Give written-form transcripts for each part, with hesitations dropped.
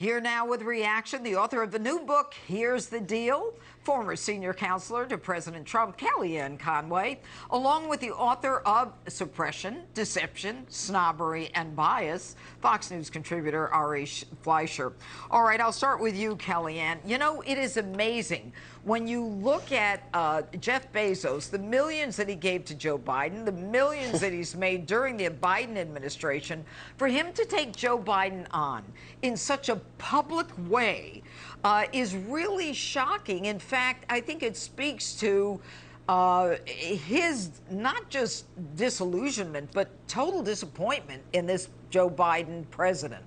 Here now with reaction, the author of the new book, Here's the Deal, former senior counselor to President Trump, Kellyanne Conway, along with the author of Suppression, Deception, Snobbery, and Bias, Fox News contributor Ari Fleischer. All right, I'll start with you, Kellyanne. You know, it is amazing when you look at Jeff Bezos, the millions that he gave to Joe Biden, the millions that he's made during the Biden administration, for him to take Joe Biden on in such a public way is really shocking. In fact, I think it speaks to his not just disillusionment, but total disappointment in this Joe Biden president.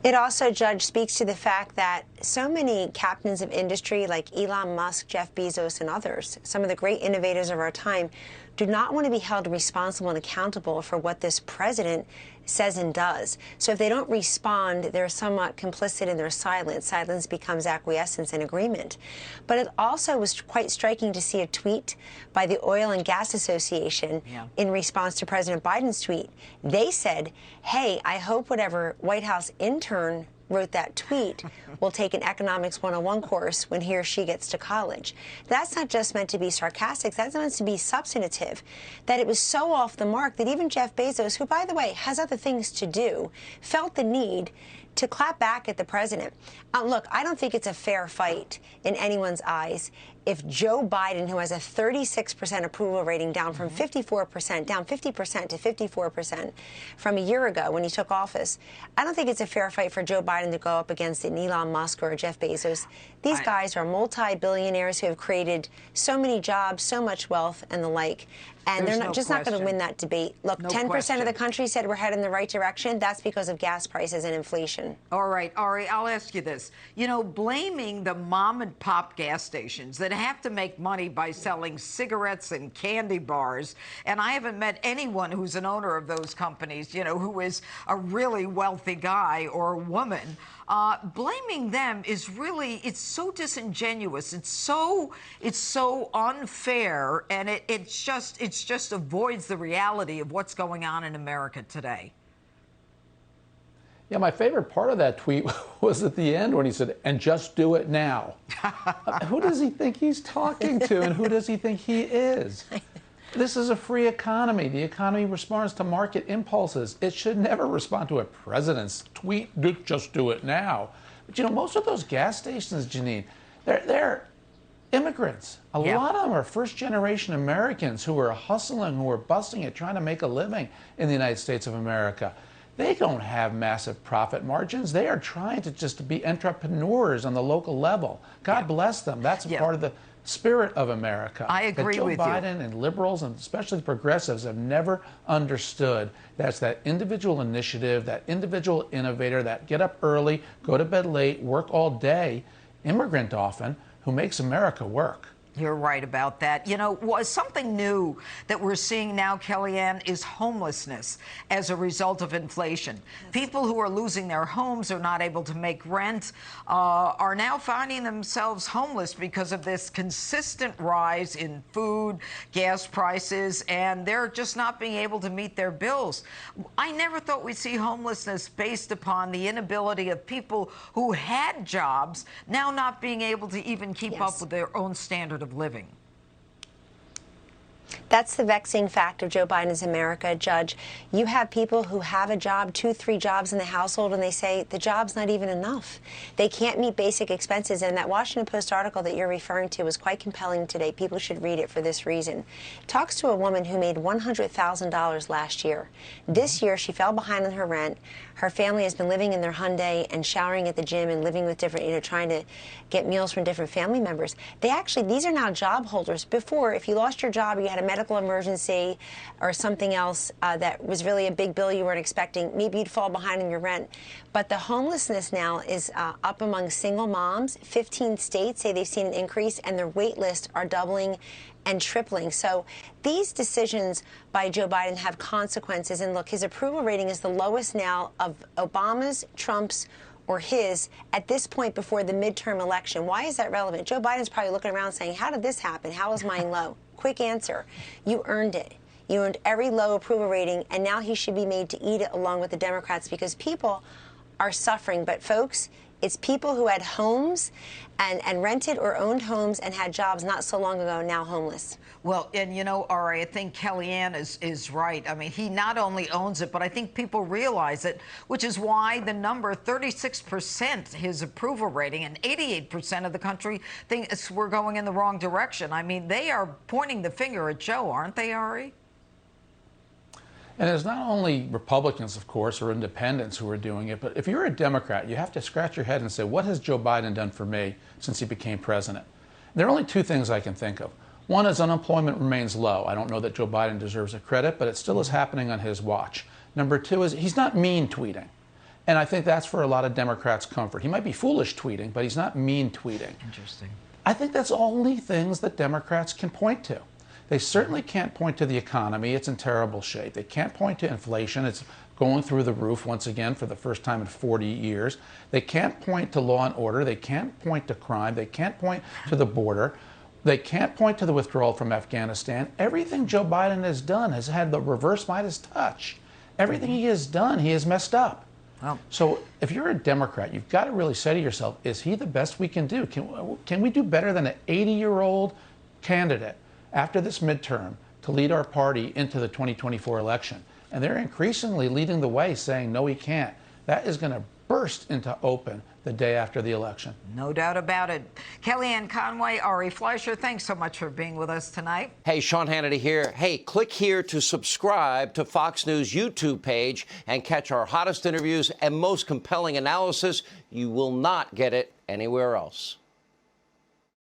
It also, Judge, speaks to the fact that so many captains of industry like Elon Musk, Jeff Bezos, and others, some of the great innovators of our time, do not want to be held responsible and accountable for what this president says and does. So if they don't respond, they're somewhat complicit in their silence. Silence becomes acquiescence and agreement. But it also was quite striking to see a tweet by the Oil and Gas Association in response to President Biden's tweet. They said, hey, I hope whatever White House intern wrote that tweet will take an economics 101 course when he or she gets to college. That's not just meant to be sarcastic, that's meant to be substantive, that it was so off the mark that even Jeff Bezos, who, by the way, has other things to do, felt the need to clap back at the president. Look, I don't think it's a fair fight in anyone's eyes if Joe Biden, who has a 36% approval rating, down from 54%, down 50% to 54% from a year ago when he took office, I don't think it's a fair fight for Joe Biden to go up against an Elon Musk or a Jeff Bezos. These guys are multi-billionaires who have created so many jobs, so much wealth, and the like. And they're not going to win that debate. Look, 10% of the country said we're headed in the right direction. That's because of gas prices and inflation. All right, Ari, I'll ask you this. You know, blaming the mom and pop gas stations that have to make money by selling cigarettes and candy bars, and I haven't met anyone who's an owner of those companies, you know, who is a really wealthy guy or woman. Blaming them is really, it's so disingenuous. It's so unfair, and it just avoids the reality of what's going on in America today. Yeah, my favorite part of that tweet was at the end when he said, and just do it now. Who does he think he's talking to, and who does he think he is? This is a free economy. The economy responds to market impulses. It should never respond to a president's tweet, just do it now. But, you know, most of those gas stations, Janine, they're immigrants. A lot of them are first-generation Americans who are hustling, who are busting it, trying to make a living in the United States of America. They don't have massive profit margins. They are trying to just be entrepreneurs on the local level. God bless them. That's a part of the spirit of America. I agree with you. Joe Biden and liberals, and especially progressives, have never understood. That's that individual initiative, that individual innovator, that get up early, go to bed late, work all day, immigrant often, who makes America work. You're right about that. You know, something new that we're seeing now, Kellyanne, is homelessness as a result of inflation. People who are losing their homes or not able to make rent are now finding themselves homeless because of this consistent rise in food, gas prices, and they're just not being able to meet their bills. I never thought we'd see homelessness based upon the inability of people who had jobs now not being able to even keep up with their own standard of living. That's the vexing fact of Joe Biden's America, Judge. You have people who have a job, 2, 3 jobs in the household, and they say the job's not even enough. They can't meet basic expenses. And that Washington Post article that you're referring to was quite compelling today. People should read it for this reason. It talks to a woman who made $100,000 last year. This year, she fell behind on her rent. Her family has been living in their Hyundai and showering at the gym and living with different, you know, trying to get meals from different family members. These are now job holders. Before, if you lost your job, you had a medical emergency or something else that was really a big bill you weren't expecting, maybe you'd fall behind on your rent. But the homelessness now is up among single moms. 15 states say they've seen an increase, and their wait lists are doubling and tripling. So these decisions by Joe Biden have consequences. And look, his approval rating is the lowest now of Obama's, Trump's, or his at this point before the midterm election. Why is that relevant? Joe Biden's probably looking around saying, how did this happen? How is mine low? Quick answer. You earned it. You earned every low approval rating, and now he should be made to eat it along with the Democrats, because people are suffering. But folks, it's people who had homes and rented or owned homes and had jobs not so long ago, now homeless. Well, and you know, Ari, I think Kellyanne is right. I mean, he not only owns it, but I think people realize it, which is why the number 36%, his approval rating, and 88% of the country thinks we're going in the wrong direction. I mean, they are pointing the finger at Joe, aren't they, Ari? And it's not only Republicans, of course, or independents who are doing it, but if you're a Democrat, you have to scratch your head and say, what has Joe Biden done for me since he became president? There are only two things I can think of. One is unemployment remains low. I don't know that Joe Biden deserves a credit, but it still is happening on his watch. Number two is he's not mean tweeting. And I think that's for a lot of Democrats' comfort. He might be foolish tweeting, but he's not mean tweeting. Interesting. I think that's only things that Democrats can point to. They certainly can't point to the economy. It's in terrible shape. They can't point to inflation. It's going through the roof once again for the first time in 40 years. They can't point to law and order. They can't point to crime. They can't point to the border. They can't point to the withdrawal from Afghanistan. Everything Joe Biden has done has had the reverse Midas touch. Everything he has done, he has messed up. Wow. So if you're a Democrat, you've got to really say to yourself, is he the best we can do? Can we do better than an 80-year-old candidate after this midterm to lead our party into the 2024 election? And they're increasingly leading the way, saying, no, he can't. That is going to burst into open the day after the election. No doubt about it. Kellyanne Conway, Ari Fleischer, thanks so much for being with us tonight. Hey, Sean Hannity here. Hey, click here to subscribe to Fox News YouTube page and catch our hottest interviews and most compelling analysis. You will not get it anywhere else.